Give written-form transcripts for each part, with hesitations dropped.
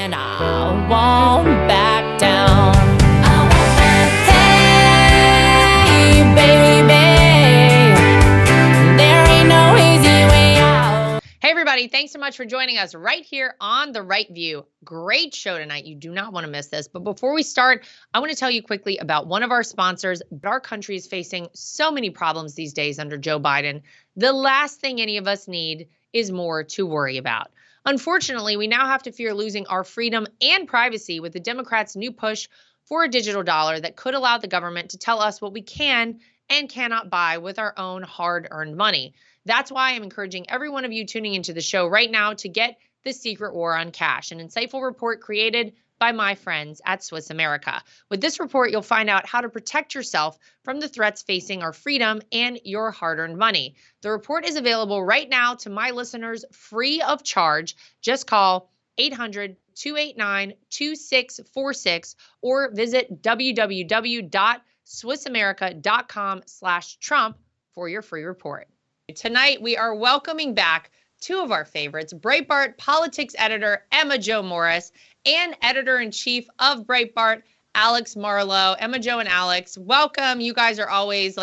and I won't back down. Hey, baby, there ain't no easy way out. Hey everybody, thanks so much for joining us right here on The Right View. Great show tonight. You do not want to miss this. But before we start, I want to tell you quickly about one of our sponsors. Our country is facing so many problems these days under Joe Biden. The last thing any of us need is more to worry about. Unfortunately, we now have to fear losing our freedom and privacy with the Democrats' new push for a digital dollar that could allow the government to tell us what we can and cannot buy with our own hard-earned money. That's why I'm encouraging every one of you tuning into the show right now to get The Secret War on Cash, an insightful report created by my friends at Swiss America. With this report, you'll find out how to protect yourself from the threats facing our freedom and your hard-earned money. The report is available right now to my listeners free of charge. Just call 800-289-2646 or visit www.swissamerica.com/Trump for your free report. Tonight, we are welcoming back two of our favorites, Breitbart politics editor Emma Jo Morris and editor-in-chief of Breitbart, Alex Marlow. Emma Jo and Alex, welcome. You guys are always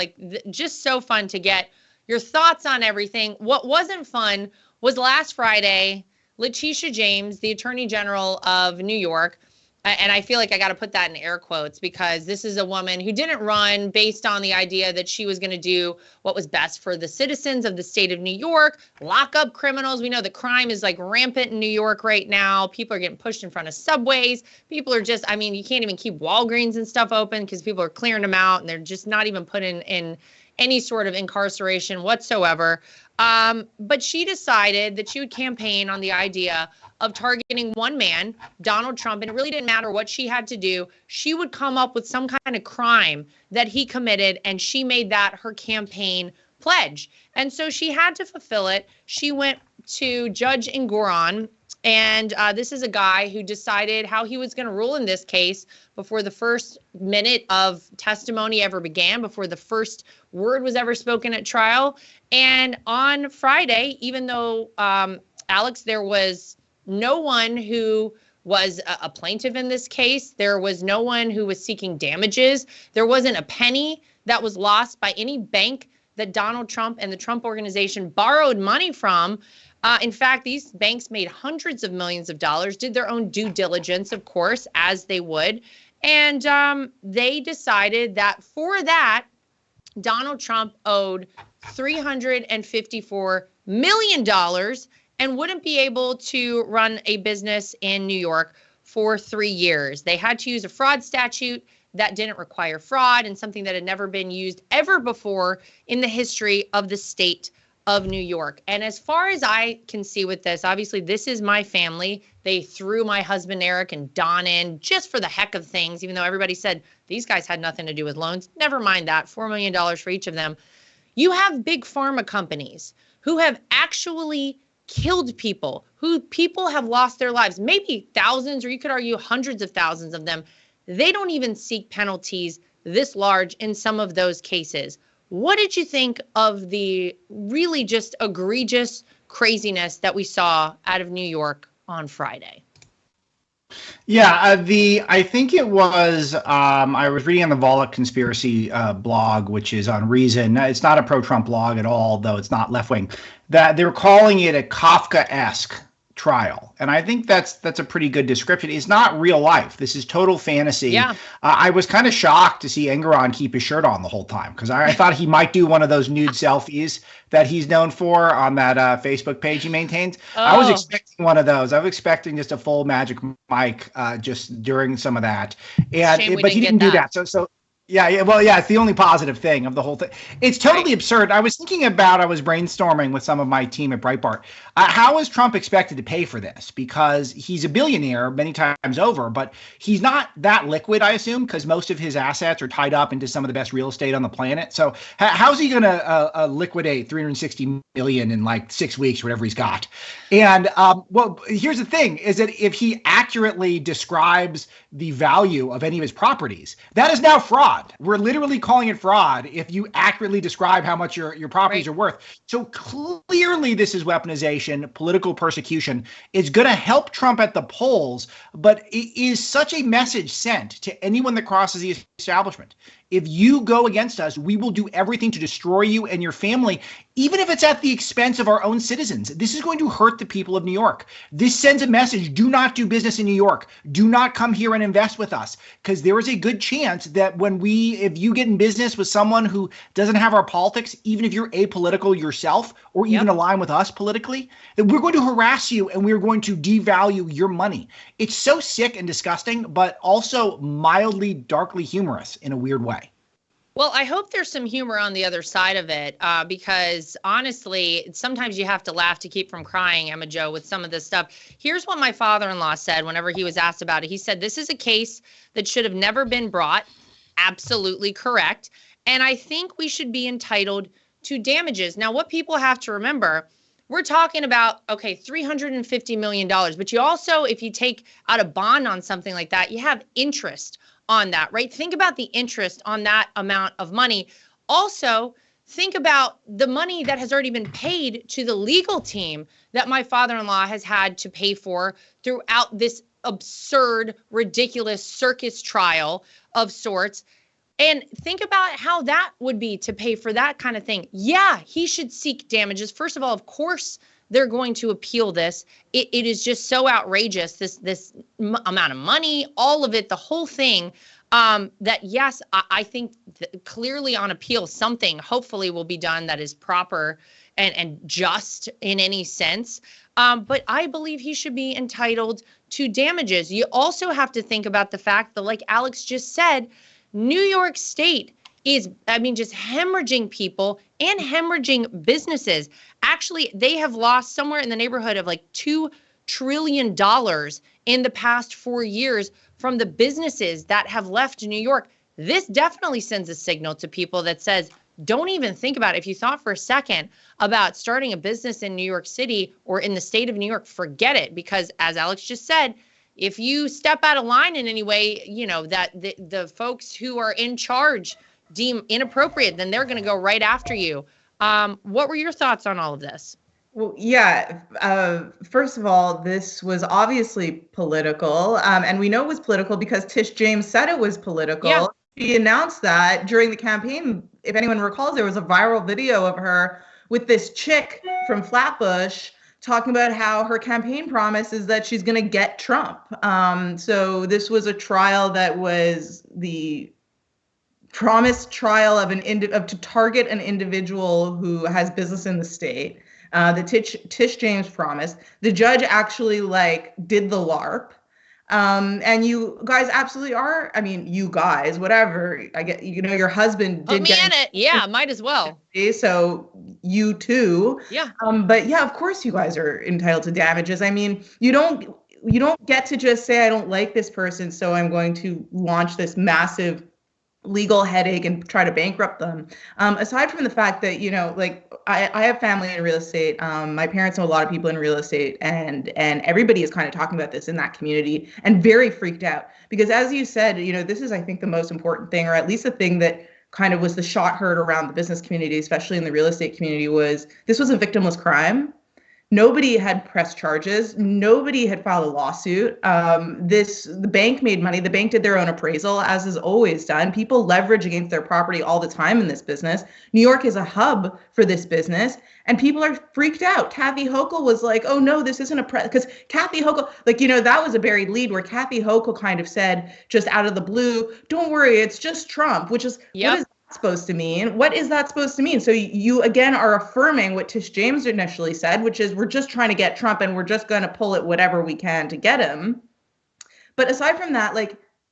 just so fun to get your thoughts on everything. What wasn't fun was last Friday, Letitia James, the Attorney General of New York, and I feel like I got to put that in air quotes because this is a woman who didn't run based on the idea that she was going to do what was best for the citizens of the state of New York, lock up criminals. We know that crime is rampant in New York right now. People are getting pushed in front of subways. People are just, you can't even keep Walgreens and stuff open because people are clearing them out and they're just not even put in any sort of incarceration whatsoever. But she decided that she would campaign on the idea of targeting one man, Donald Trump, and it really didn't matter what she had to do. She would come up with some kind of crime that he committed, and she made that her campaign pledge. And so she had to fulfill it. She went to Judge Engoron, and this is a guy who decided how he was going to rule in this case before the first minute of testimony ever began, before the first word was ever spoken at trial. And on Friday, even though, Alex, there was no one who was a plaintiff in this case, there was no one who was seeking damages, there wasn't a penny that was lost by any bank that Donald Trump and the Trump organization borrowed money from. In fact, these banks made hundreds of millions of dollars, did their own due diligence, of course, as they would. And they decided that for that, Donald Trump owed $354 million and wouldn't be able to run a business in New York for 3 years. They had to use a fraud statute that didn't require fraud and something that had never been used ever before in the history of the state of New York. And as far as I can see with this, obviously this is my family. They threw my husband Eric and Don in just for the heck of things, even though everybody said these guys had nothing to do with loans. Never mind that, $4 million for each of them. You have big pharma companies who have actually killed people, who people have lost their lives, maybe thousands, or you could argue hundreds of thousands of them. They don't even seek penalties this large in some of those cases. What did you think of the really just egregious craziness that we saw out of New York on Friday? Yeah, I think it was, I was reading on the Volokh conspiracy blog, which is on Reason. It's not a pro-Trump blog at all, though it's not left-wing, that they're calling it a Kafka-esque trial. And I think that's a pretty good description. It's not real life. This is total fantasy. Yeah. I was kind of shocked to see Engoron keep his shirt on the whole time because I thought he might do one of those nude selfies that he's known for on that Facebook page he maintains. Oh. I was expecting one of those. I was expecting just a full Magic Mike just during some of that. And but he didn't do that. So Yeah, well, it's the only positive thing of the whole thing. It's totally absurd. I was brainstorming with some of my team at Breitbart. How is Trump expected to pay for this? Because he's a billionaire many times over, but he's not that liquid, I assume, because most of his assets are tied up into some of the best real estate on the planet. So how's he going to liquidate $360 million in 6 weeks, whatever he's got? And well, here's the thing, is that if he accurately describes the value of any of his properties, that is now fraud. fraud. We're literally calling it fraud if you accurately describe how much your properties are worth. So clearly this is weaponization, political persecution. It's going to help Trump at the polls, but it is such a message sent to anyone that crosses the establishment. If you go against us, we will do everything to destroy you and your family, even if it's at the expense of our own citizens. This is going to hurt the people of New York. This sends a message: do not do business in New York. Do not come here and invest with us, because there is a good chance that if you get in business with someone who doesn't have our politics, even if you're apolitical yourself or even align with us politically, that we're going to harass you and we're going to devalue your money. It's so sick and disgusting, but also mildly, darkly humorous in a weird way. Well, I hope there's some humor on the other side of it, because honestly, sometimes you have to laugh to keep from crying, Emma Jo, with some of this stuff. Here's what my father-in-law said whenever he was asked about it. He said, this is a case that should have never been brought. Absolutely correct. And I think we should be entitled to damages. Now, what people have to remember, we're talking about, okay, $350 million. But you also, if you take out a bond on something like that, you have interest on that, right? Think about the interest on that amount of money. Also, think about the money that has already been paid to the legal team that my father-in-law has had to pay for throughout this absurd, ridiculous circus trial of sorts. And think about how that would be to pay for that kind of thing. Yeah, he should seek damages. First of all, of course, they're going to appeal this. It is just so outrageous, this amount of money, all of it, the whole thing, that yes, I think clearly on appeal, something hopefully will be done that is proper and just in any sense. But I believe he should be entitled to damages. You also have to think about the fact that, like Alex just said, New York State is, just hemorrhaging people and hemorrhaging businesses. Actually, they have lost somewhere in the neighborhood of like $2 trillion in the past 4 years from the businesses that have left New York. This definitely sends a signal to people that says, don't even think about it. If you thought for a second about starting a business in New York City or in the state of New York, forget it. Because as Alex just said, if you step out of line in any way, that the folks who are in charge deem inappropriate, then they're going to go right after you. What were your thoughts on all of this? Well, yeah. First of all, this was obviously political. And we know it was political because Tish James said it was political. Yeah. She announced that during the campaign. If anyone recalls, there was a viral video of her with this chick from Flatbush talking about how her campaign promise is that she's going to get Trump. So this was a trial that was the promised trial of to target an individual who has business in the state. The Tish James promise. The judge actually did the LARP. And you guys absolutely are. You guys, whatever. I get, your husband did get it. Yeah, might as well. So you too. Yeah. But yeah, of course you guys are entitled to damages. You don't get to just say, I don't like this person, so I'm going to launch this massive legal headache and try to bankrupt them. Aside from the fact that, I have family in real estate. My parents know a lot of people in real estate, and everybody is kind of talking about this in that community and very freaked out because, as you said, this is, I think, the most important thing, or at least the thing that kind of was the shot heard around the business community, especially in the real estate community, was this was a victimless crime. Nobody had pressed charges. Nobody had filed a lawsuit. The bank made money. The bank did their own appraisal, as is always done. People leverage against their property all the time in this business. New York is a hub for this business, and people are freaked out. Kathy Hochul was like, "Oh no, this isn't a because Kathy Hochul, that was a buried lead where Kathy Hochul kind of said, just out of the blue, "Don't worry, it's just Trump," which is what is supposed to mean? What is that supposed to mean? So you again are affirming what Tish James initially said, which is we're just trying to get Trump and we're just going to pull it whatever we can to get him. But aside from that,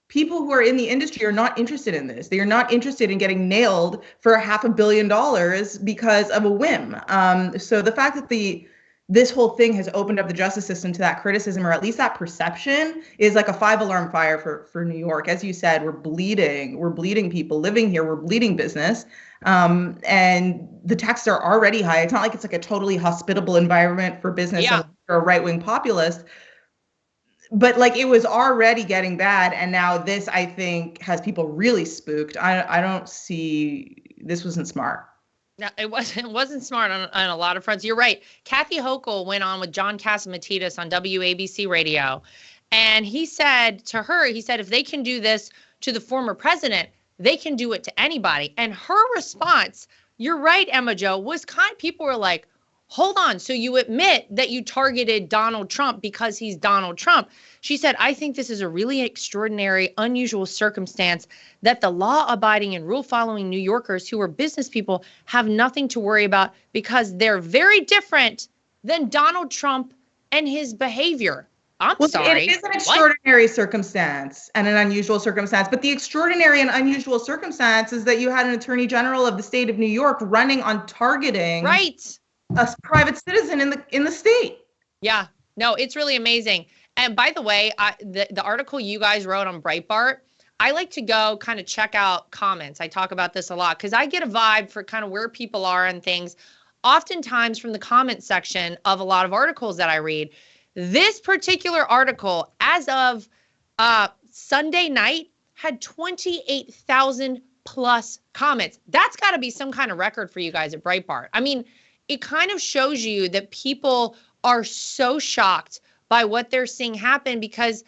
people who are in the industry are not interested in this. They are not interested in getting nailed for $500 million because of a whim. So the fact that this whole thing has opened up the justice system to that criticism, or at least that perception, is like a 5-alarm fire for New York. As you said, we're bleeding people living here. We're bleeding business. And the taxes are already high. It's not like it's a totally hospitable environment for business and for a right-wing populist. but like it was already getting bad, and now this, I think, has people really spooked. I don't see, this wasn't smart. No, it wasn't smart on a lot of fronts. You're right. Kathy Hochul went on with John Catsimatidis on WABC radio, and he said to her, he said, if they can do this to the former president, they can do it to anybody. And her response, you're right, Emma Jo, was people were like, hold on, so you admit that you targeted Donald Trump because he's Donald Trump. She said, I think this is a really extraordinary, unusual circumstance that the law-abiding and rule-following New Yorkers who are business people have nothing to worry about because they're very different than Donald Trump and his behavior. I'm sorry. It is an extraordinary circumstance and an unusual circumstance, but the extraordinary and unusual circumstance is that you had an attorney general of the state of New York running on targeting a private citizen in the state. Yeah, no, it's really amazing. And by the way, the article you guys wrote on Breitbart, I like to go kind of check out comments. I talk about this a lot because I get a vibe for kind of where people are and things, oftentimes from the comment section of a lot of articles that I read. This particular article, as of Sunday night, had 28,000 plus comments. That's got to be some kind of record for you guys at Breitbart. I mean, it kind of shows you that people are so shocked by what they're seeing happen because,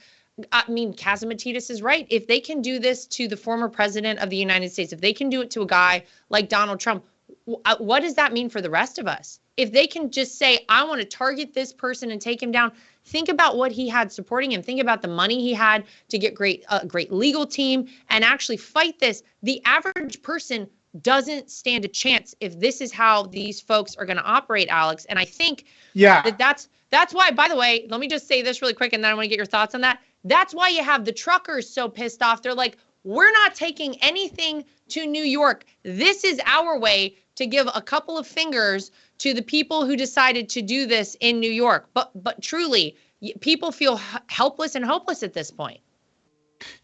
I mean, Catsimatidis is right. If they can do this to the former president of the United States, if they can do it to a guy like Donald Trump, what does that mean for the rest of us? If they can just say, I want to target this person and take him down, think about what he had supporting him. Think about the money he had to get a great legal team and actually fight this. The average person doesn't stand a chance if this is how these folks are going to operate, Alex. And I think that's why, by the way, let me just say this really quick, and then I want to get your thoughts on that. That's why you have the truckers so pissed off. They're like, we're not taking anything to New York. This is our way to give a couple of fingers to the people who decided to do this in New York. But truly, people feel helpless and hopeless at this point.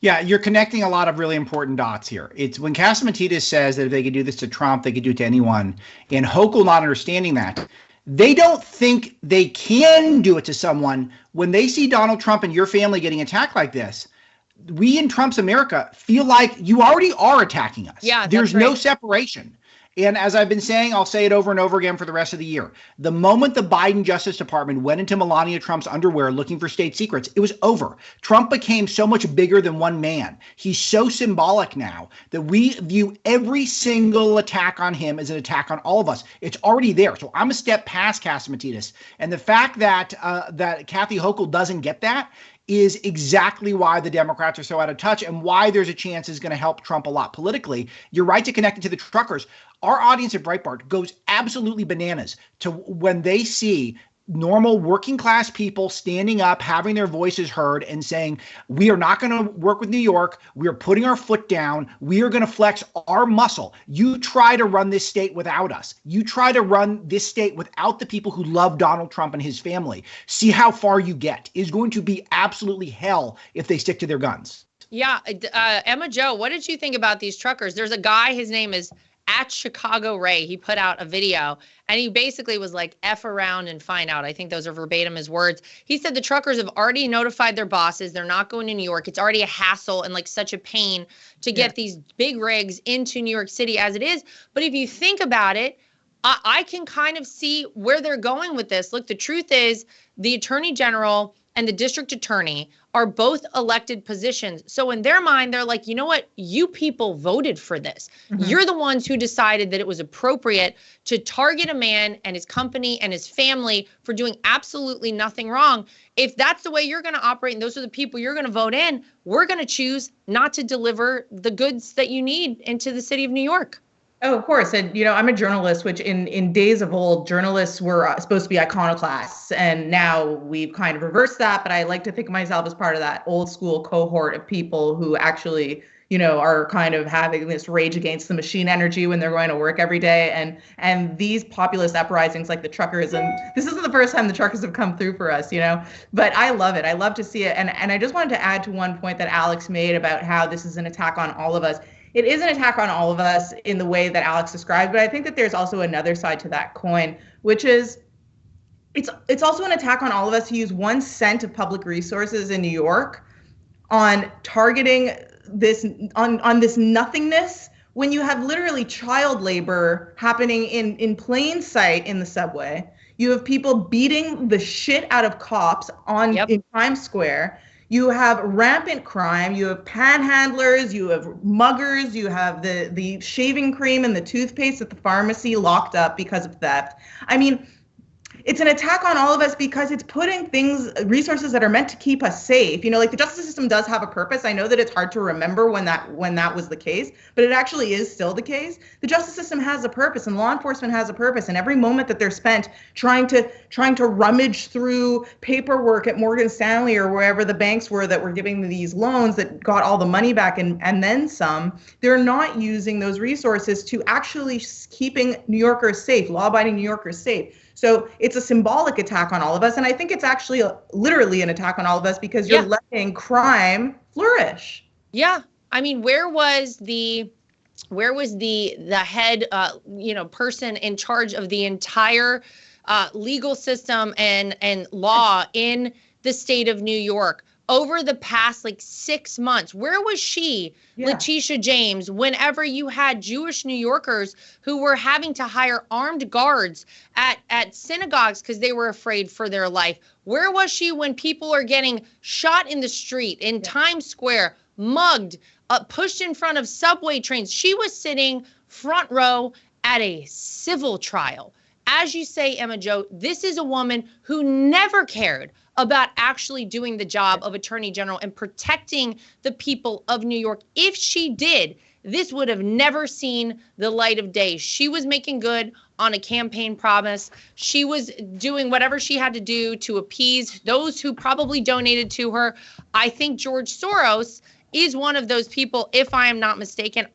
Yeah, you're connecting a lot of really important dots here. It's when Catsimatidis says that if they could do this to Trump, they could do it to anyone, and Hochul not understanding that. They don't think they can do it to someone when they see Donald Trump and your family getting attacked like this. We in Trump's America feel like you already are attacking us. Yeah, there's no separation. And as I've been saying, I'll say it over and over again for the rest of the year. The moment the Biden Justice Department went into Melania Trump's underwear looking for state secrets, it was over. Trump became so much bigger than one man. He's so symbolic now that we view every single attack on him as an attack on all of us. It's already there. So I'm a step past Catsimatidis. And the fact that that Kathy Hochul doesn't get that is exactly why the Democrats are so out of touch and why there's a chance is going to help Trump a lot politically. You're right to connect it to the truckers. Our audience at Breitbart goes absolutely bananas to when they see normal working class people standing up, having their voices heard and saying, we are not going to work with New York. We are putting our foot down. We are going to flex our muscle. You try to run this state without us. You try to run this state without the people who love Donald Trump and his family. See how far you get. It's going to be absolutely hell if they stick to their guns. Yeah. Emma Jo, what did you think about these truckers? There's a guy, his name is at Chicago Ray. He put out a video and he basically was like, F around and find out. I think those are verbatim his words. He said the truckers have already notified their bosses. They're not going to New York. It's already a hassle and like such a pain to get these big rigs into New York City as it is. But if you think about it, I can kind of see where they're going with this. Look, the truth is the attorney general and the district attorney are both elected positions. So in their mind, they're like, you know what? You people voted for this. Mm-hmm. You're the ones who decided that it was appropriate to target a man and his company and his family for doing absolutely nothing wrong. If that's the way you're going to operate and those are the people you're going to vote in, we're going to choose not to deliver the goods that you need into the city of New York. Oh, of course. And, you know, I'm a journalist, which in days of old, journalists were supposed to be iconoclasts. And now we've kind of reversed that. But I like to think of myself as part of that old school cohort of people who actually, you know, are kind of having this rage against the machine energy when they're going to work every day. And these populist uprisings like the truckers, and this isn't the first time the truckers have come through for us, you know, but I love it. I love to see it. And I just wanted to add to one point that Alex made about how this is an attack on all of us. It is an attack on all of us in the way that Alex described, but I think that there's also another side to that coin, which is it's also an attack on all of us who use 1 cent of public resources in New York on targeting this on this nothingness when you have literally child labor happening in plain sight in the subway. You have people beating the shit out of cops in Times Square. You have rampant crime. You have panhandlers. You have muggers. You have the shaving cream and the toothpaste at the pharmacy locked up because of theft. I mean, it's an attack on all of us because it's putting resources that are meant to keep us safe. You know, like the justice system does have a purpose. I know that it's hard to remember when that was the case, but it actually is still the case. The justice system has a purpose and law enforcement has a purpose. And every moment that they're spent trying to rummage through paperwork at Morgan Stanley or wherever the banks were that were giving these loans that got all the money back and then some, they're not using those resources to actually keeping New Yorkers safe, law-abiding New Yorkers safe. So it's a symbolic attack on all of us. And I think it's actually literally an attack on all of us because you're letting crime flourish. Yeah. I mean, where was the head, person in charge of the entire legal system and law in the state of New York over the past 6 months? Where was she, Letitia James, whenever you had Jewish New Yorkers who were having to hire armed guards at synagogues because they were afraid for their life? Where was she when people are getting shot in the street, in Times Square, mugged, pushed in front of subway trains? She was sitting front row at a civil trial. As you say, Emma Jo, this is a woman who never cared about actually doing the job of Attorney General and protecting the people of New York. If she did, this would have never seen the light of day. She was making good on a campaign promise. She was doing whatever she had to do to appease those who probably donated to her. I think George Soros is one of those people, if I'm not mistaken.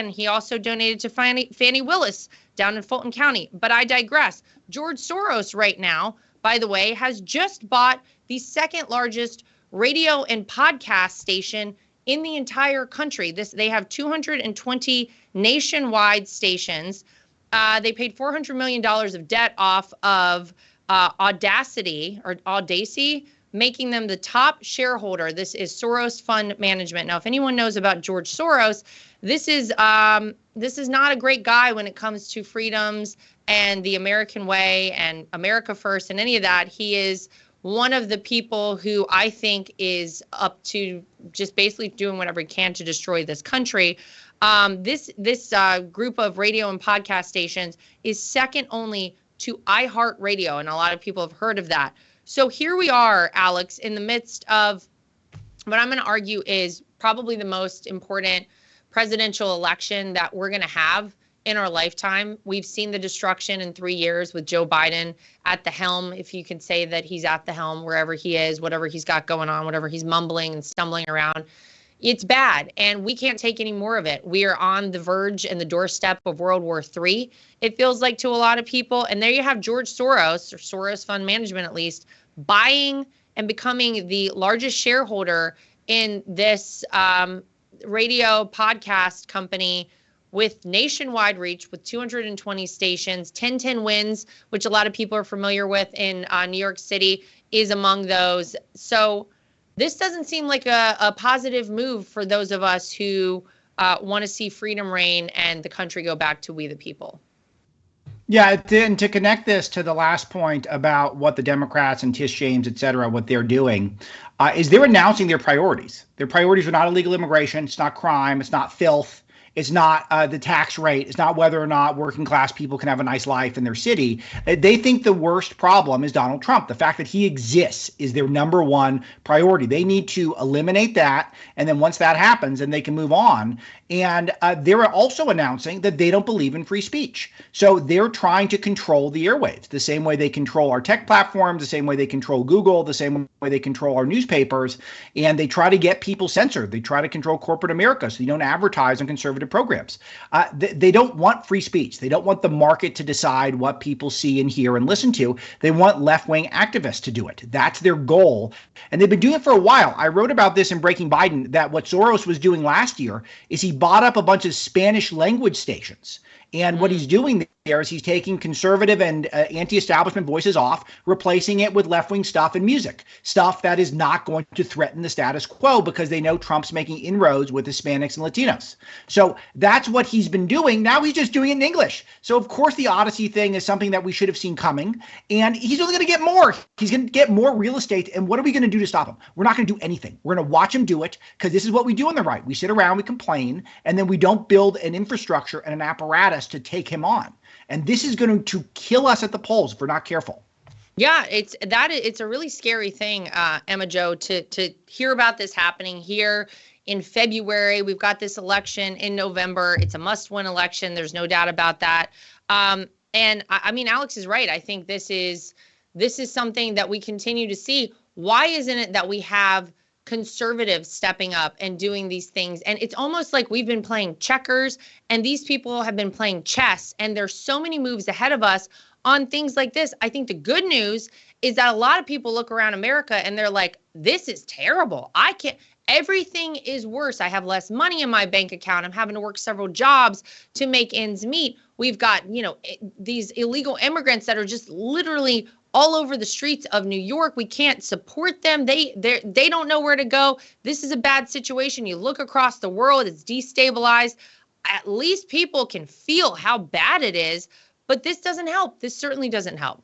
He also donated to Fannie Willis down in Fulton County. But I digress. George Soros right now, by the way, has just bought the second largest radio and podcast station in the entire country. They have 220 nationwide stations. They paid $400 million of debt off of Audacy, making them the top shareholder. This is Soros Fund Management. Now, if anyone knows about George Soros, this is not a great guy when it comes to freedoms and the American way and America first and any of that. He is one of the people who I think is up to just basically doing whatever he can to destroy this country. This group of radio and podcast stations is second only to iHeartRadio, and a lot of people have heard of that. So here we are, Alex, in the midst of what I'm going to argue is probably the most important presidential election that we're going to have in our lifetime. We've seen the destruction in 3 years with Joe Biden at the helm, if you can say that he's at the helm, wherever he is, whatever he's got going on, whatever he's mumbling and stumbling around. It's bad, and we can't take any more of it. We are on the verge and the doorstep of World War III, it feels like to a lot of people. And there you have George Soros, or Soros Fund Management at least, buying and becoming the largest shareholder in this radio podcast company with nationwide reach, with 220 stations. 1010 Wins, which a lot of people are familiar with in New York City, is among those. So this doesn't seem like a positive move for those of us who want to see freedom reign and the country go back to we the people. Yeah, and to connect this to the last point about what the Democrats and Tish James, et cetera, what they're doing, is they're announcing their priorities. Their priorities are not illegal immigration. It's not crime. It's not filth. It's not the tax rate. It's not whether or not working class people can have a nice life in their city. They think the worst problem is Donald Trump. The fact that he exists is their number one priority. They need to eliminate that. And then once that happens, then they can move on. And they're also announcing that they don't believe in free speech. So they're trying to control the airwaves the same way they control our tech platforms, the same way they control Google, the same way they control our newspapers. And they try to get people censored. They try to control corporate America so you don't advertise on conservative programs. They don't want free speech. They don't want the market to decide what people see and hear and listen to. They want left-wing activists to do it. That's their goal. And they've been doing it for a while. I wrote about this in Breaking Biden, that what Soros was doing last year is he bought up a bunch of Spanish language stations. And what he's doing there is he's taking conservative and anti-establishment voices off, replacing it with left-wing stuff and music, stuff that is not going to threaten the status quo because they know Trump's making inroads with Hispanics and Latinos. So that's what he's been doing. Now he's just doing it in English. So of course the Odyssey thing is something that we should have seen coming, and he's only going to get more. He's going to get more real estate. And what are we going to do to stop him? We're not going to do anything. We're going to watch him do it, because this is what we do on the right. We sit around, we complain, and then we don't build an infrastructure and an apparatus to take him on. And this is going to kill us at the polls if we're not careful. Yeah, it's a really scary thing, Emma Jo, to hear about this happening here in February. We've got this election in November. It's a must-win election. There's no doubt about that. And I mean, Alex is right. I think this is something that we continue to see. Why isn't it that we have conservatives stepping up and doing these things? And it's almost like we've been playing checkers and these people have been playing chess, and there's so many moves ahead of us on things like this. I think the good news is that a lot of people look around America and they're like, this is terrible. Everything is worse. I have less money in my bank account. I'm having to work several jobs to make ends meet. We've got, these illegal immigrants that are just literally all over the streets of New York. We can't support them. They don't know where to go. This is a bad situation. You look across the world, it's destabilized. At least people can feel how bad it is, but this doesn't help. This certainly doesn't help.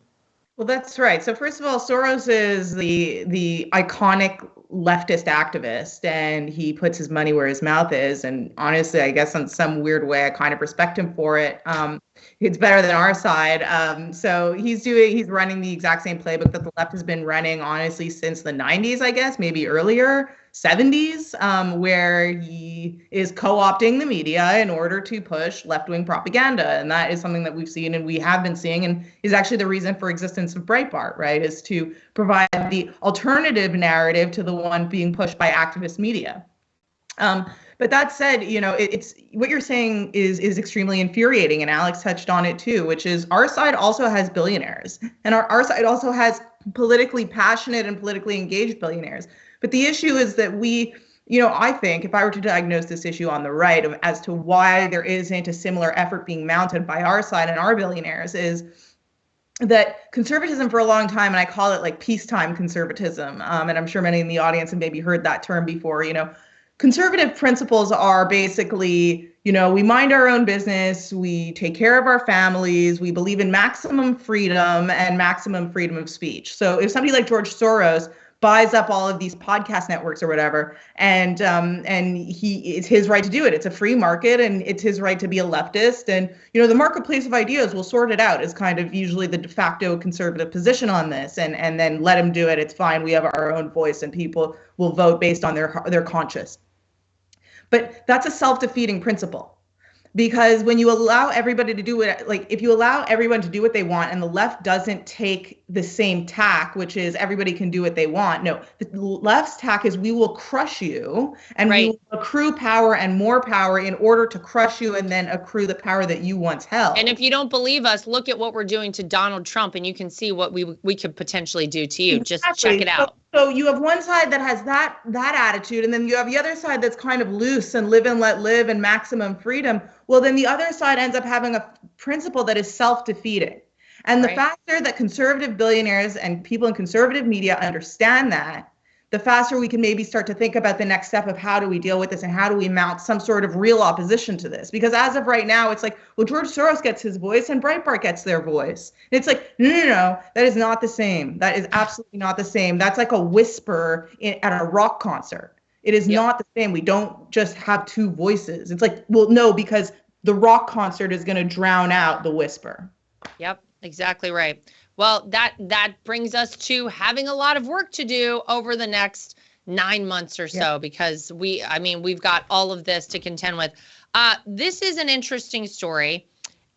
Well, that's right. So first of all, Soros is the iconic leftist activist, and he puts his money where his mouth is. And honestly, I guess in some weird way, I kind of respect him for it. It's better than our side. So he's running the exact same playbook that the left has been running, honestly, since the 90s, I guess, maybe earlier, 70s, where he is co-opting the media in order to push left-wing propaganda. And that is something that we've seen and we have been seeing, and is actually the reason for existence of Breitbart, right, is to provide the alternative narrative to the one being pushed by activist media. But that said, it's what you're saying is extremely infuriating, and Alex touched on it too, which is our side also has billionaires, and our side also has politically passionate and politically engaged billionaires. But the issue is that I think if I were to diagnose this issue on the right as to why there isn't a similar effort being mounted by our side and our billionaires, is that conservatism for a long time, and I call it like peacetime conservatism, and I'm sure many in the audience have maybe heard that term before, conservative principles are basically, we mind our own business, we take care of our families, we believe in maximum freedom and maximum freedom of speech. So if somebody like George Soros buys up all of these podcast networks or whatever, and it's his right to do it. It's a free market, and it's his right to be a leftist. And the marketplace of ideas will sort it out. Is kind of usually the de facto conservative position on this. And then let him do it. It's fine. We have our own voice, and people will vote based on their conscience. But that's a self-defeating principle. Because when you allow everybody to do it, like if you allow everyone to do what they want and the left doesn't take the same tack, which is everybody can do what they want. No, the left's tack is we will crush you, and we will accrue power and more power in order to crush you and then accrue the power that you once held. And if you don't believe us, look at what we're doing to Donald Trump, and you can see what we could potentially do to you. Exactly. Just check it out. So you have one side that has that attitude, and then you have the other side that's kind of loose and live and let live and maximum freedom. Well, then the other side ends up having a principle that is self-defeating. And the faster that conservative billionaires and people in conservative media understand that, the faster we can maybe start to think about the next step of how do we deal with this and how do we mount some sort of real opposition to this. Because as of right now, it's like, well, George Soros gets his voice and Breitbart gets their voice. And it's like, no, that is not the same. That is absolutely not the same. That's like a whisper at a rock concert. It is not the same. We don't just have two voices. It's like, well, no, because the rock concert is going to drown out the whisper. Yep, exactly right. Well, that brings us to having a lot of work to do over the next 9 months or so, because we've got all of this to contend with. This is an interesting story.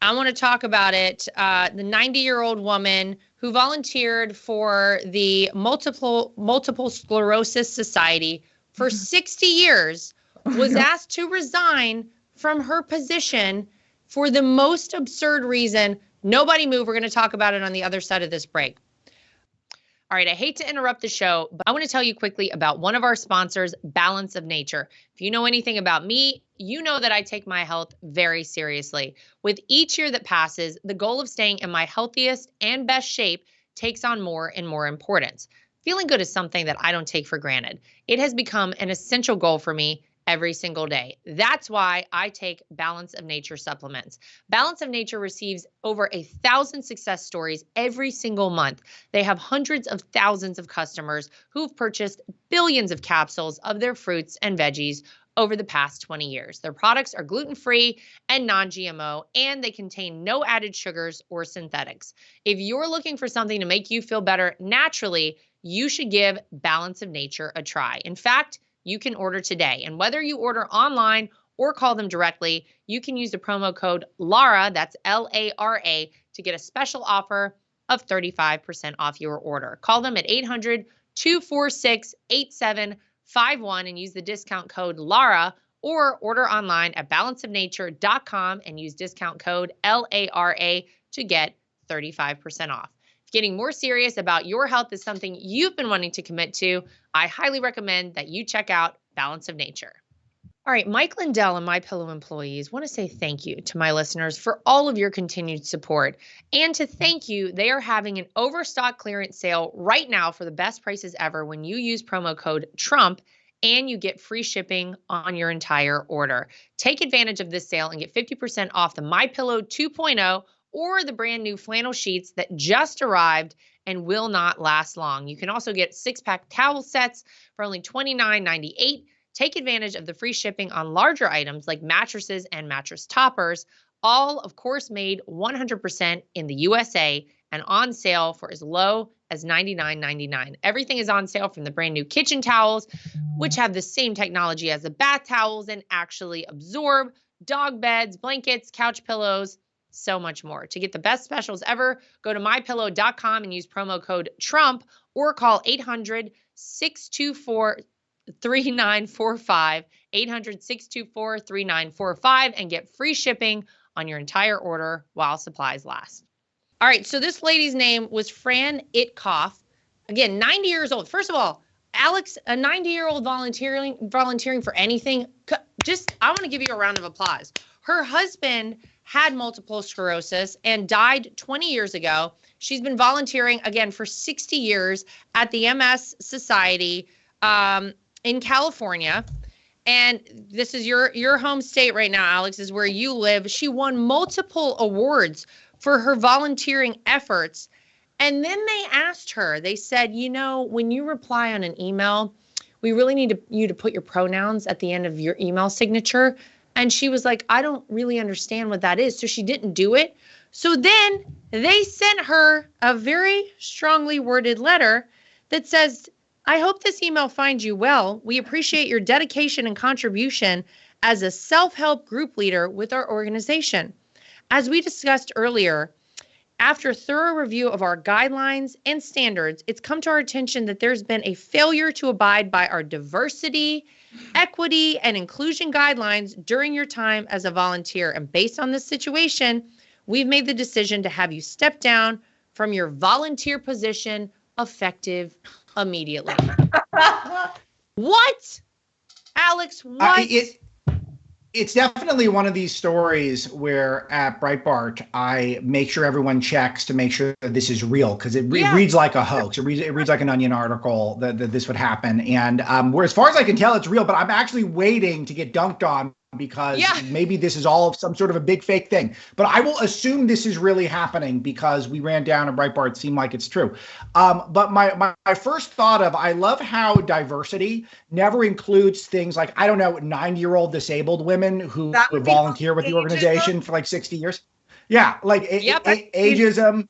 I want to talk about it. The 90-year-old woman who volunteered for the Multiple Sclerosis Society for 60 years was asked to resign from her position for the most absurd reason. Nobody move. We're going to talk about it on the other side of this break. All right, I hate to interrupt the show, but I want to tell you quickly about one of our sponsors, Balance of Nature. If you know anything about me, you know that I take my health very seriously. With each year that passes, the goal of staying in my healthiest and best shape takes on more and more importance. Feeling good is something that I don't take for granted. It has become an essential goal for me every single day. That's why I take Balance of Nature supplements. Balance of Nature receives over 1,000 success stories every single month. They have hundreds of thousands of customers who've purchased billions of capsules of their fruits and veggies over the past 20 years. Their products are gluten-free and non-GMO, and they contain no added sugars or synthetics. If you're looking for something to make you feel better naturally, you should give Balance of Nature a try. In fact, you can order today. And whether you order online or call them directly, you can use the promo code Lara, that's Lara, to get a special offer of 35% off your order. Call them at 800-246-8751 and use the discount code Lara, or order online at balanceofnature.com and use discount code LARA to get 35% off. If getting more serious about your health is something you've been wanting to commit to, I highly recommend that you check out Balance of Nature. All right, Mike Lindell and MyPillow employees want to say thank you to my listeners for all of your continued support. And to thank you, they are having an overstock clearance sale right now for the best prices ever when you use promo code TRUMP and you get free shipping on your entire order. Take advantage of this sale and get 50% off the MyPillow 2.0 or the brand new flannel sheets that just arrived and will not last long. You can also get 6-pack towel sets for only $29.98. Take advantage of the free shipping on larger items like mattresses and mattress toppers, all of course made 100% in the USA and on sale for as low as $99.99. Everything is on sale, from the brand new kitchen towels, which have the same technology as the bath towels and actually absorb, dog beds, blankets, couch pillows, so much more. To get the best specials ever, go to mypillow.com and use promo code TRUMP or call 800-624-3945, 800-624-3945, and get free shipping on your entire order while supplies last. All right, so this lady's name was Fran Itkoff. Again, 90 years old. First of all, Alex, a 90-year-old volunteering for anything, I want to give you a round of applause. Her husband had multiple sclerosis and died 20 years ago. She's been volunteering, again, for 60 years at the MS Society in California. And this is your home state right now, Alex, is where you live. She won multiple awards for her volunteering efforts. And then they asked her, they said, when you reply on an email, we really need you to put your pronouns at the end of your email signature. And she was like, I don't really understand what that is. So she didn't do it. So then they sent her a very strongly worded letter that says, I hope this email finds you well. We appreciate your dedication and contribution as a self-help group leader with our organization. As we discussed earlier, after thorough review of our guidelines and standards, it's come to our attention that there's been a failure to abide by our diversity, equity, and inclusion guidelines during your time as a volunteer. And based on this situation, we've made the decision to have you step down from your volunteer position effective immediately. What? Alex, what? It's definitely one of these stories where at Breitbart, I make sure everyone checks to make sure that this is real, because it reads like a hoax. It reads like an Onion article that this would happen. And where, as far as I can tell, it's real, but I'm actually waiting to get dunked on because maybe this is all some sort of a big fake thing. But I will assume this is really happening because we ran down and Breitbart seemed like it's true. But my first thought of, I love how diversity never includes things like, 90-year-old disabled women who would volunteer with the organization for like 60 years. Yeah, like ageism.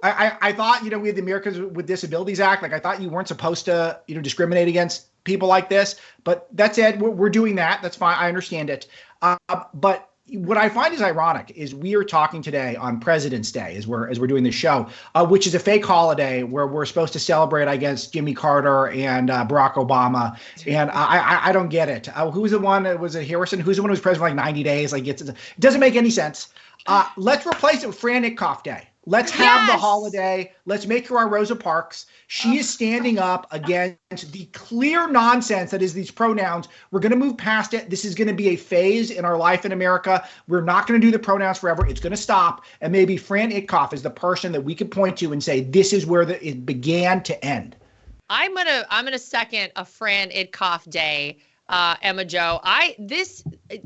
I thought, we had the Americans with Disabilities Act. Like, I thought you weren't supposed to, discriminate against people like this. But that's it. We're doing that. That's fine. I understand it. But what I find is ironic is we are talking today on President's Day as we're doing this show, which is a fake holiday where we're supposed to celebrate, I guess, Jimmy Carter and Barack Obama. And I don't get it. Who was the one? Was it Harrison? Who's the one who was president for like 90 days? Like, it doesn't make any sense. Let's replace it with Fran Itkoff Day. Let's have the holiday. Let's make her our Rosa Parks. She is standing up against the clear nonsense that is these pronouns. We're going to move past it. This is going to be a phase in our life in America. We're not going to do the pronouns forever. It's going to stop. And maybe Fran Itkoff is the person that we could point to and say, this is where it began to end. I'm gonna second a Fran Itkoff day, Emma Jo.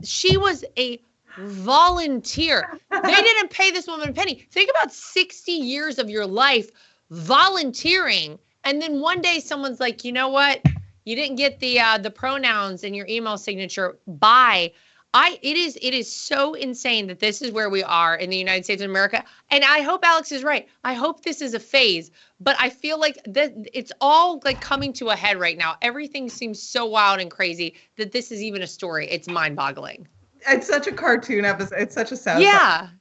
She was a volunteer. They didn't pay this woman a penny. Think about 60 years of your life volunteering, and then one day someone's like, you know what? You didn't get the pronouns in your email signature. Bye. It is so insane that this is where we are in the United States of America. And I hope Alex is right. I hope this is a phase, but I feel like that it's all like coming to a head right now. Everything seems so wild and crazy that this is even a story. It's mind-boggling. It's such a cartoon episode. It's such a sad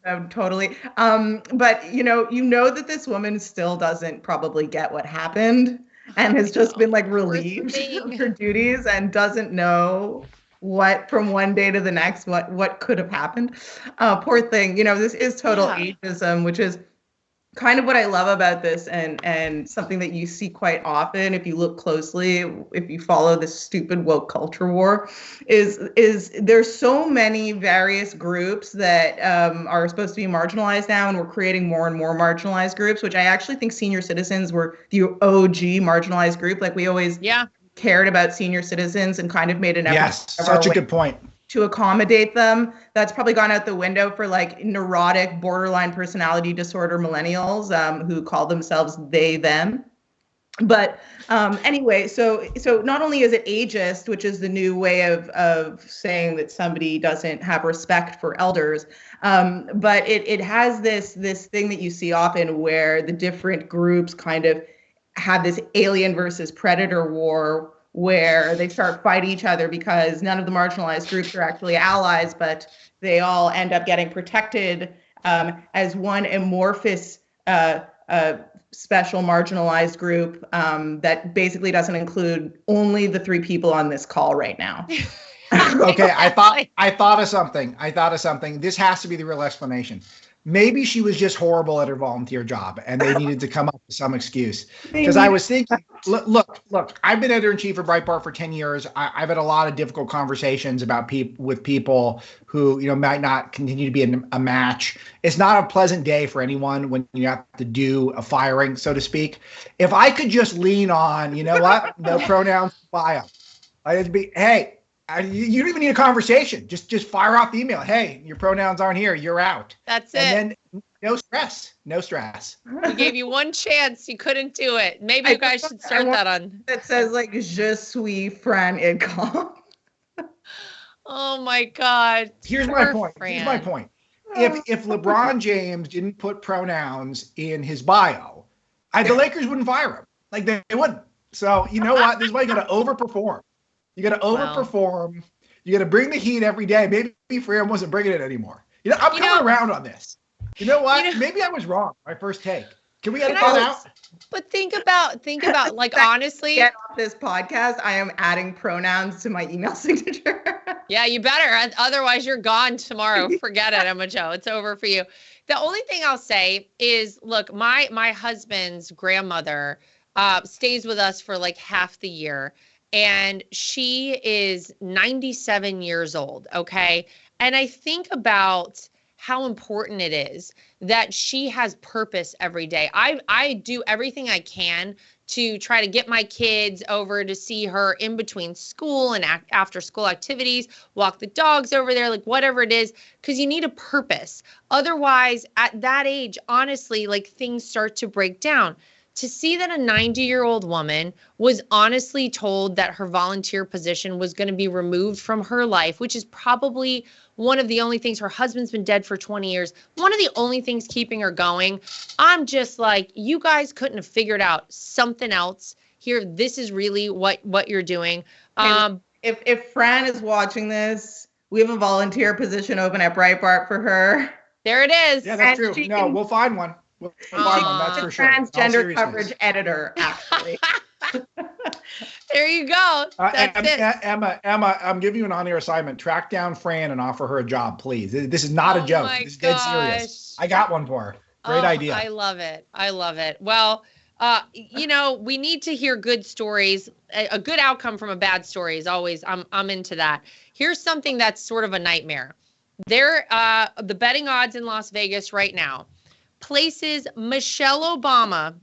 episode, totally. But you know that this woman still doesn't probably get what happened and has just been like relieved of her duties and doesn't know what from one day to the next what could have happened. Poor thing. This is total ageism, which is kind of what I love about this, and something that you see quite often if you look closely, if you follow this stupid woke culture war, is there's so many various groups that are supposed to be marginalized now, and we're creating more and more marginalized groups, which I actually think senior citizens were the OG marginalized group. Like we always cared about senior citizens and kind of made an effort. Yes, such a good point. To accommodate them. That's probably gone out the window for like neurotic, borderline personality disorder millennials who call themselves they, them. But anyway, so not only is it ageist, which is the new way of saying that somebody doesn't have respect for elders, but it has this thing that you see often where the different groups kind of have this alien versus predator war where they start fighting each other because none of the marginalized groups are actually allies, but they all end up getting protected as one amorphous special marginalized group that basically doesn't include only the three people on this call right now. Okay, I thought of something. This has to be the real explanation. Maybe she was just horrible at her volunteer job and they needed to come up with some excuse. Because I was thinking, look, I've been editor-in-chief of Breitbart for 10 years. I've had a lot of difficult conversations with people who, might not continue to be a match. It's not a pleasant day for anyone when you have to do a firing, so to speak. If I could just lean on, no pronouns bio. I'd be, hey, you don't even need a conversation. Just fire off the email. Hey, your pronouns aren't here. You're out. That's it. And then no stress. We gave you one chance. You couldn't do it. Maybe you guys should start that on. That says like, je suis Fran Itkoff. Oh my God. Here's my point. If LeBron James didn't put pronouns in his bio, the Lakers wouldn't fire him. Like they wouldn't. So you know what? This is why you got to overperform. You got to overperform. Wow. You got to bring the heat every day. Maybe Fran wasn't bringing it anymore. I'm coming around on this. You know what? Maybe I was wrong. My first take. Can we edit that out? But think about like honestly. Get off this podcast. I am adding pronouns to my email signature. Yeah, you better. Otherwise, you're gone tomorrow. Forget it, Emma Jo. It's over for you. The only thing I'll say is, look, my husband's grandmother stays with us for like half the year. And she is 97 years old, okay? And I think about how important it is that she has purpose every day. I do everything I can to try to get my kids over to see her in between school and after school activities, walk the dogs over there, like whatever it is, because you need a purpose. Otherwise, at that age, honestly, like things start to break down. To see that a 90-year-old woman was honestly told that her volunteer position was going to be removed from her life, which is probably one of the only things, her husband's been dead for 20 years, one of the only things keeping her going. I'm just like, you guys couldn't have figured out something else here. This is really what you're doing. If Fran is watching this, we have a volunteer position open at Breitbart for her. There it is. Yeah, that's true. No, we'll find one. That's for sure. Transgender coverage editor, actually. There you go. That's it. Emma, I'm giving you an on-air assignment. Track down Fran and offer her a job, please. This is not a joke. This is dead serious. I got one for her. Great idea. I love it. I love it. Well, we need to hear good stories. A good outcome from a bad story is always, I'm into that. Here's something that's sort of a nightmare. The betting odds in Las Vegas right now places Michelle Obama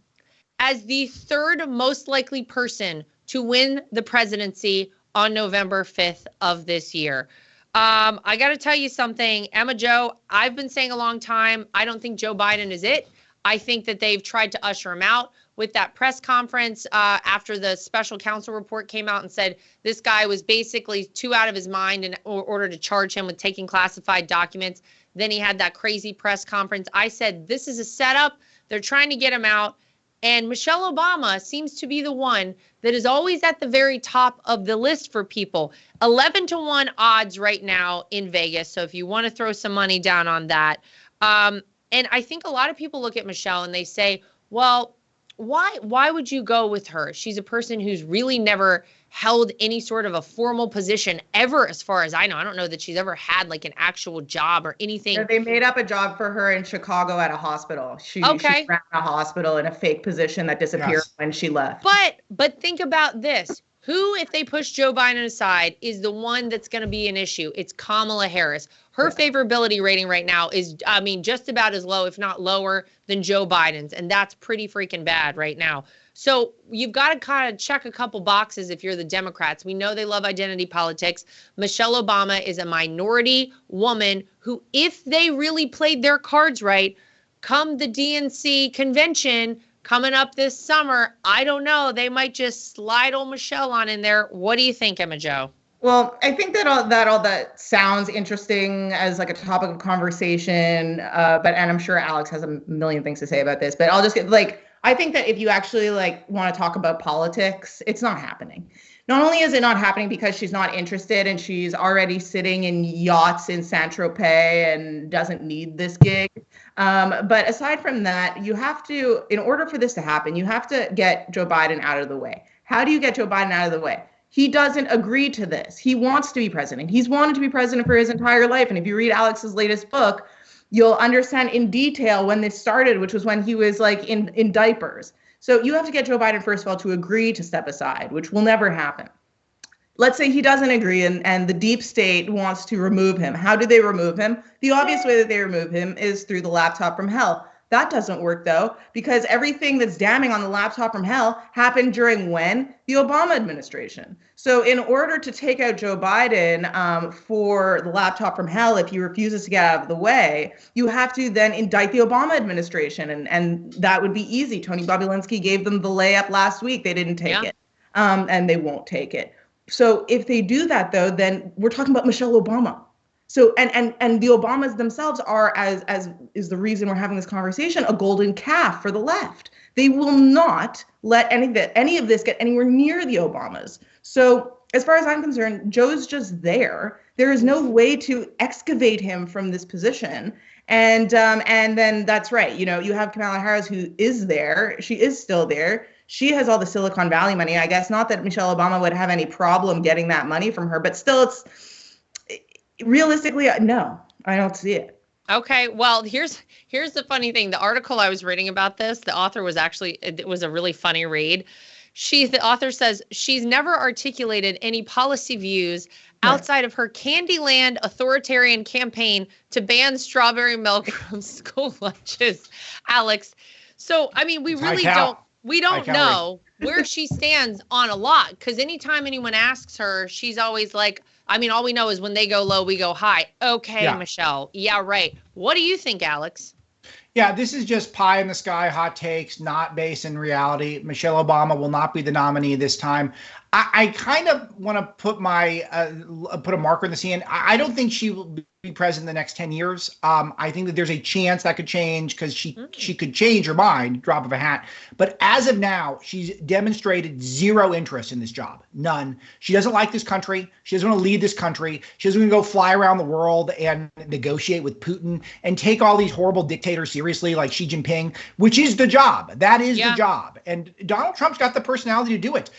as the third most likely person to win the presidency on November 5th of this year. I got to tell you something, Emma Jo, I've been saying a long time, I don't think Joe Biden is it. I think that they've tried to usher him out with that press conference after the special counsel report came out and said this guy was basically too out of his mind in order to charge him with taking classified documents. Then he had that crazy press conference. I said, this is a setup. They're trying to get him out. And Michelle Obama seems to be the one that is always at the very top of the list for people. 11-1 odds right now in Vegas. So if you want to throw some money down on that. And I think a lot of people look at Michelle and they say, well, why would you go with her? She's a person who's really never held any sort of a formal position ever, as far as I know. I don't know that she's ever had like an actual job or anything. Yeah, they made up a job for her in Chicago at a hospital. She ran a hospital in a fake position that disappeared when she left. But think about this. Who, if they push Joe Biden aside, is the one that's going to be an issue? It's Kamala Harris. Her favorability rating right now is, just about as low, if not lower, than Joe Biden's. And that's pretty freaking bad right now. So you've got to kind of check a couple boxes if you're the Democrats. We know they love identity politics. Michelle Obama is a minority woman who, if they really played their cards right, come the DNC convention coming up this summer, I don't know, they might just slide old Michelle on in there. What do you think, Emma Jo? Well, I think that all that sounds interesting as like a topic of conversation, and I'm sure Alex has a million things to say about this, but I'll just get I think that if you actually want to talk about politics, it's not happening. Not only is it not happening because she's not interested and she's already sitting in yachts in Saint-Tropez and doesn't need this gig. But aside from that, you have to, in order for this to happen, you have to get Joe Biden out of the way. How do you get Joe Biden out of the way? He doesn't agree to this. He wants to be president. He's wanted to be president for his entire life. And if you read Alex's latest book, you'll understand in detail when this started, which was when he was in diapers. So you have to get Joe Biden, first of all, to agree to step aside, which will never happen. Let's say he doesn't agree and the deep state wants to remove him. How do they remove him? The obvious way that they remove him is through the laptop from hell. That doesn't work, though, because everything that's damning on the laptop from hell happened during when? The Obama administration. So in order to take out Joe Biden for the laptop from hell, if he refuses to get out of the way, you have to then indict the Obama administration. And that would be easy. Tony Bobulinski gave them the layup last week. They didn't take it. And they won't take it. So if they do that, though, then we're talking about Michelle Obama. So and the Obamas themselves are, as is the reason we're having this conversation, a golden calf for the left. They will not let any of this get anywhere near the Obamas. So as far as I'm concerned, Joe's just there. There is no way to excavate him from this position. And then that's right. You have Kamala Harris, who is there. She is still there. She has all the Silicon Valley money. I guess not that Michelle Obama would have any problem getting that money from her, but still realistically, no, I don't see it. Okay, well, here's the funny thing. The article I was reading about this, the author was it was a really funny read. The author says she's never articulated any policy views outside of her Candyland authoritarian campaign to ban strawberry milk from school lunches. Alex, so we really don't know where she stands on a lot, because anytime anyone asks her, she's always like, all we know is when they go low, we go high. Okay, yeah. Michelle. Yeah, right. What do you think, Alex? Yeah, this is just pie in the sky, hot takes, not based in reality. Michelle Obama will not be the nominee this time. I kind of want to put put a marker in the sand. I don't think she will be president in the next 10 years. I think that there's a chance that could change, because she could change her mind, drop of a hat. But as of now, she's demonstrated zero interest in this job. None. She doesn't like this country. She doesn't want to lead this country. She doesn't want to go fly around the world and negotiate with Putin and take all these horrible dictators seriously like Xi Jinping, which is the job. That is the job. And Donald Trump's got the personality to do it.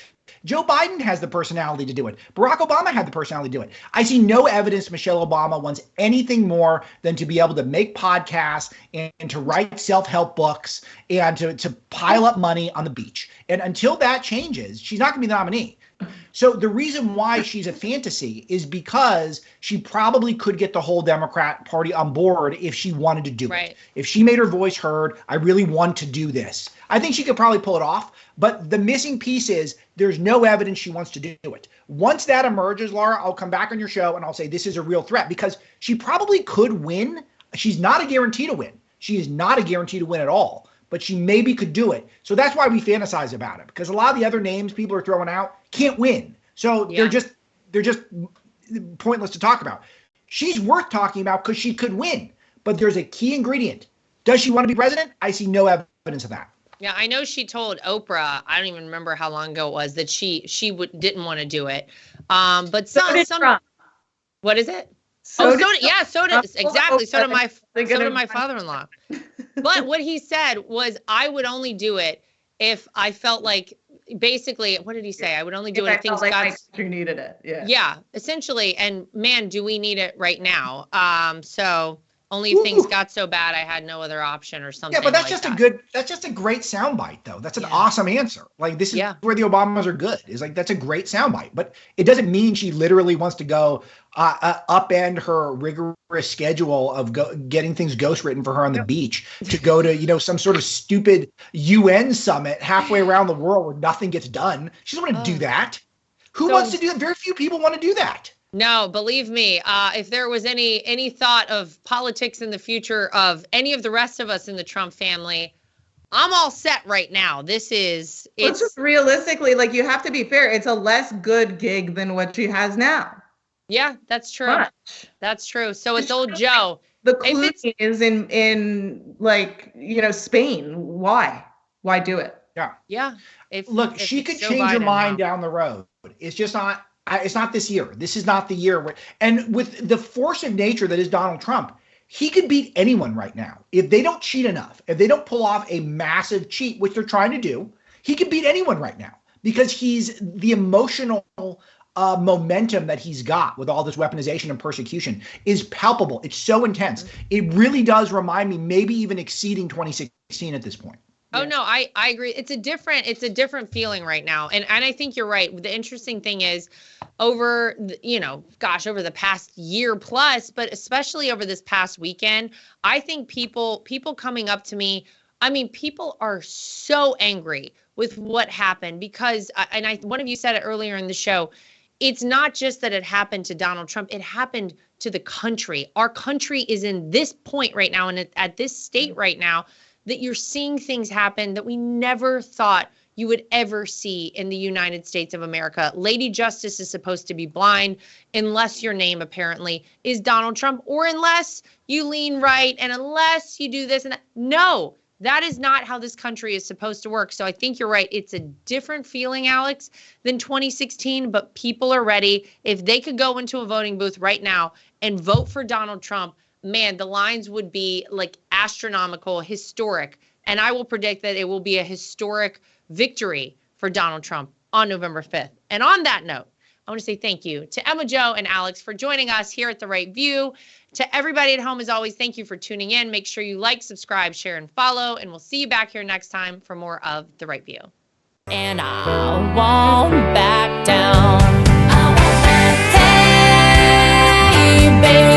Joe Biden has the personality to do it. Barack Obama had the personality to do it. I see no evidence Michelle Obama wants anything more than to be able to make podcasts and to write self-help books and to pile up money on the beach. And until that changes, she's not going to be the nominee. So the reason why she's a fantasy is because she probably could get the whole Democrat Party on board if she wanted to do it. If she made her voice heard, I really want to do this. I think she could probably pull it off. But the missing piece is there's no evidence she wants to do it. Once that emerges, Lara, I'll come back on your show and I'll say this is a real threat because she probably could win. She's not a guarantee to win. She is not a guarantee to win at all. But she maybe could do it. So that's why we fantasize about it, because a lot of the other names people are throwing out can't win. So they're just pointless to talk about. She's worth talking about because she could win. But there's a key ingredient. Does she want to be president? I see no evidence of that. Yeah, I know she told Oprah, I don't even remember how long ago it was, that she didn't want to do it. But some what is it? So did my father-in-law. But what he said was, I would only do it if I felt like, basically, what did he say? I would only do it if things like got. My country needed it. Yeah, essentially. And man, do we need it right now? So only if things got so bad, I had no other option or something. Yeah, but that's that's just a great soundbite, though. That's an awesome answer. Like, this is where the Obamas are good. Is like, that's a great soundbite. But it doesn't mean she literally wants to go upend her rigorous schedule of getting things ghostwritten for her on the beach to go to, some sort of stupid UN summit halfway around the world where nothing gets done. She doesn't want to do that. Who wants to do that? Very few people want to do that. No, believe me, if there was any thought of politics in the future of any of the rest of us in the Trump family, I'm all set right now. It's just realistically, like, you have to be fair. It's a less good gig than what she has now. Yeah, that's true. That's true. So it's old Joe. The clue is in like, Spain. Why do it? Yeah. Yeah. Look, she could change her mind down the road. It's just not. It's not this year. This is not the year. And with the force of nature that is Donald Trump, he could beat anyone right now. If they don't cheat enough, if they don't pull off a massive cheat, which they're trying to do, he could beat anyone right now because he's the emotional momentum that he's got with all this weaponization and persecution is palpable. It's so intense. It really does remind me, maybe even exceeding 2016 at this point. Oh, no, I agree. It's a different feeling right now. And I think you're right. The interesting thing is over the past year plus, but especially over this past weekend, I think people coming up to me, people are so angry with what happened because, one of you said it earlier in the show, it's not just that it happened to Donald Trump, it happened to the country. Our country is in this point right now and at this state right now that you're seeing things happen that we never thought you would ever see in the United States of America. Lady Justice is supposed to be blind unless your name apparently is Donald Trump or unless you lean right and unless you do this and that. No, that is not how this country is supposed to work. So I think you're right. It's a different feeling, Alex, than 2016, but people are ready. If they could go into a voting booth right now and vote for Donald Trump, man, the lines would be like astronomical, historic. And I will predict that it will be a historic victory for Donald Trump on November 5th. And on that note, I want to say thank you to Emma, Joe, and Alex for joining us here at The Right View. To everybody at home, as always, thank you for tuning in. Make sure you like, subscribe, share, and follow. And we'll see you back here next time for more of The Right View. And I won't back down. Hey, baby.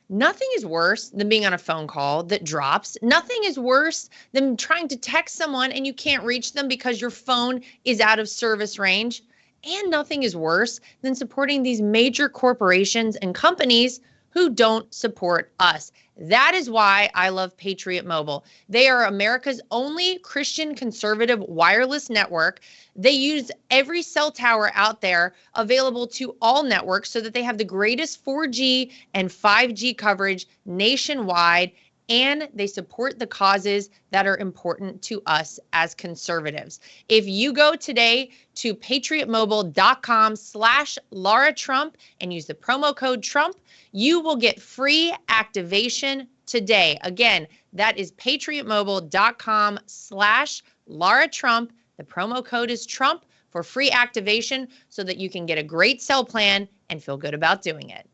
Nothing is worse than being on a phone call that drops. Nothing is worse than trying to text someone and you can't reach them because your phone is out of service range. And nothing is worse than supporting these major corporations and companies who don't support us. That is why I love Patriot Mobile. They are America's only Christian conservative wireless network. They use every cell tower out there available to all networks so that they have the greatest 4G and 5G coverage nationwide, and they support the causes that are important to us as conservatives. If you go today to patriotmobile.com/Lara Trump and use the promo code Trump, you will get free activation today. Again, That is patriotmobile.com/Lara Trump. The promo code is Trump for free activation so that you can get a great cell plan and feel good about doing it.